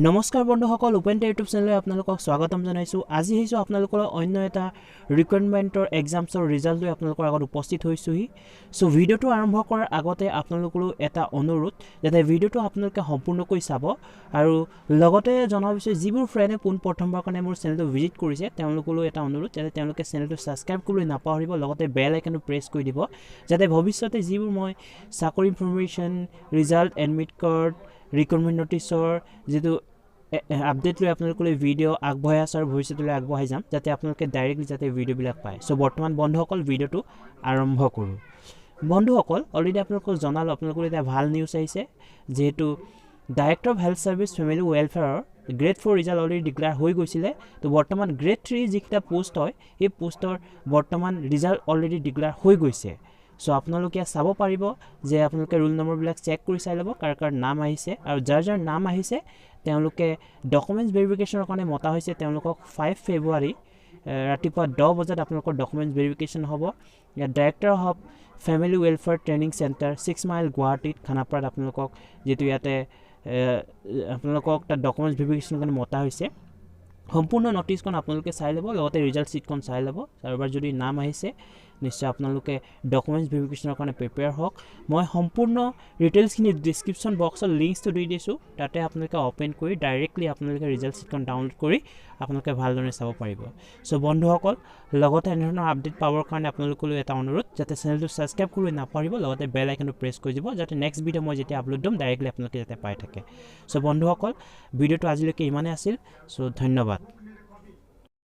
নমস্কাৰ বন্ধুসকল open YouTube চেনেলে আপোনালোকক স্বাগতম জনাইছোঁ। আজি আহিছোঁ আপোনালোকৰ অন্য এটা ৰিক্ৰুইটমেণ্টৰ এক্সামছৰ ৰিজাল্ট লৈ আপোনালোকৰ আগত উপস্থিত হৈছোঁহি। চ' ভিডিঅ'টো আৰম্ভ কৰাৰ আগতে আপোনালোকৰো এটা অনুৰোধ যাতে ভিডিঅ'টো আপোনালোকে সম্পূৰ্ণকৈ চাব আৰু লগতে জনাব বিচাৰিছোঁ যিবোৰ ফ্ৰেণ্ডে পোনপ্ৰথমবাৰৰ কাৰণে মোৰ চেনেলটো ভিজিট কৰিছে তেওঁলোকলৈ এটা অনুৰোধ যাতে তেওঁলোকে চেনেলটো ছাবস্ক্ৰাইব কৰিবলৈ নাপাহৰিব, লগতে বেল আইকনটো প্ৰেছ কৰি দিব যাতে ভৱিষ্যতে যিবোৰ মই চাকৰি information, result, admit card, recruitment নটিছৰ যিটো আপডেট লৈ আপোনালোকলৈ ভিডিঅ' আগবঢ়াই আছোঁ আৰু ভৱিষ্যতলৈ আগবঢ়াই যাম যাতে আপোনালোকে ডাইৰেক্টলি যাতে ভিডিঅ'বিলাক পায়। চ' বৰ্তমান বন্ধুসকল ভিডিঅ'টো আৰম্ভ কৰোঁ। বন্ধুসকল অলৰেডি আপোনালোকক জনালোঁ আপোনালোকৰ এটা ভাল নিউজ আহিছে, যিহেতু director of health service family ৱেলফেয়াৰৰ গ্ৰেড 4 ৰিজাল্ট অলৰেডি ডিক্লেয়াৰ হৈ গৈছিলে। তো বৰ্তমান গ্ৰেড 3 যিকেইটা পোষ্ট হয় এই পোষ্টৰ বৰ্তমান ৰিজাল্ট অলৰেডি ডিক্লেয়াৰ হৈ গৈছে। চ' আপোনালোকে চাব পাৰিব যে আপোনালোকে ৰোল নম্বৰবিলাক চেক কৰি চাই ল'ব কাৰ কাৰ নাম আহিছে, আৰু যাৰ যাৰ নাম আহিছে তেওঁলোকে ডকুমেণ্টছ ভেৰিফিকেশ্যনৰ কাৰণে মতা হৈছে। তেওঁলোকক 5 ফেব্ৰুৱাৰী ৰাতিপুৱা 10 বজাত আপোনালোকৰ ডকুমেণ্টছ ভেৰিফিকেশ্যন হ'ব। ইয়াত director of family welfare training centre 6 mile গুৱাহাটীত খানাপাৰাত আপোনালোকক যিহেতু ইয়াতে আপোনালোকক তাত ডকুমেণ্টছ ভেৰিফিকেশ্যনৰ কাৰণে মতা হৈছে। সম্পূৰ্ণ নটিছখন আপোনালোকে চাই ল'ব, লগতে ৰিজাল্ট শ্বীটখন চাই ল'ব। কাৰোবাৰ যদি নাম আহিছে নিশ্চয় আপোনালোকে ডকুমেণ্টছ ভেৰিফিকেশ্যনৰ কাৰণে প্ৰিপেয়াৰ হওক। মই সম্পূৰ্ণ ডিটেইলছখিনি ডিছক্ৰিপশ্যন বক্সত লিংকছটো দি দিছোঁ, তাতে আপোনালোকে অ'পেন কৰি ডাইৰেক্টলি আপোনালোকে ৰিজাল্ট শ্বীটখন ডাউনলোড কৰি আপোনালোকে ভালদৰে চাব পাৰিব। চ' বন্ধুসকল লগতে এনেধৰণৰ আপডেট পাবৰ কাৰণে আপোনালোকলৈ এটা অনুৰোধ যাতে চেনেলটো ছাবস্ক্ৰাইব কৰি নাপাহৰিব, লগতে বেল আইকনটো প্ৰেছ কৰি দিব যাতে নেক্সট ভিডিঅ' মই যেতিয়া আপলোড দিম ডাইৰেক্টলি আপোনালোকে যাতে পাই থাকে। চ' বন্ধুসকল ভিডিঅ'টো আজিলৈকে ইমানেই আছিল। চ' ধন্যবাদ।